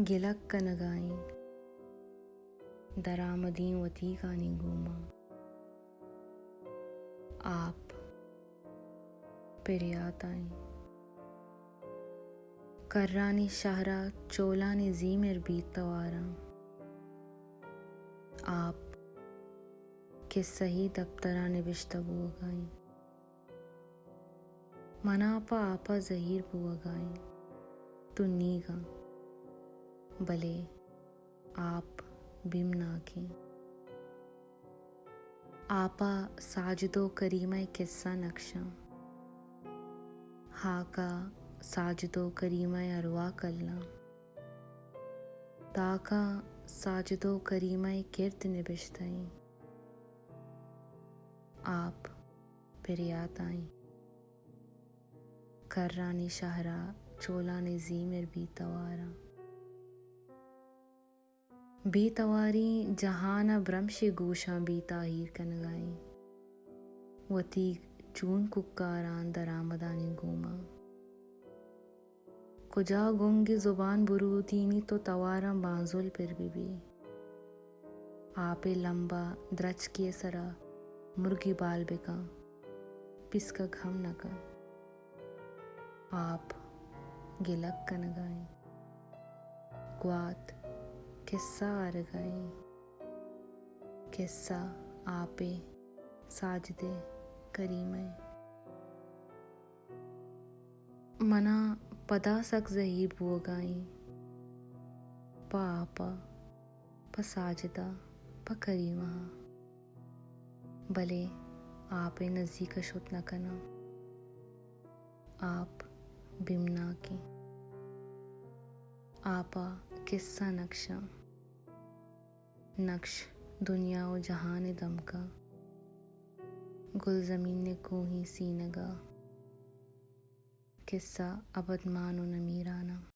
गिलक कनगाई दरामदी वती कानी गुमा आप पिरियाताई कर्रानी शहरा चोलानी जीमेर बीत तवारा आप के सही दफ्तरा निबिश्ता बुआगाई मनापा आपा जहीर बुआगाई तु नीगा भले आप बिमना की आपा साजिदो करीमा किस्सा नक्शा हाका साजिदो करीमा अरवा कल्ला ताका साजिदो करीमा किर्त निबिश्ताई आप पिरियाताई कर्रानी शहरा चोलानी जीमेर बीतवारा बीतवारी जहाना ब्रह्मशे गूशा बीता हीर कनगाई वती चून कुक्कारान दरामदानी गुमा कुजा गुंगी जुबान बुरूतीनी तो तवारा बांजुल फिर भी आपे लंबा द्रच के सरा मुर्गी बाल बेका पिसका घम नका आप गिलक कनगाई ग्वात किस्सा अरगाई किस्सा आपे साजदे करीमे मना पदा सक जहीर बुआगाई पा आपा पा साजदा पा करीमा भले आपे नज़दीक शुत न कना आप बिमना की आपा किस्सा नक्शा नक्श दुनिया व जहान दम का गुल ज़मीन ने कोही सीनगा किस्सा अबद मानो नमीराना।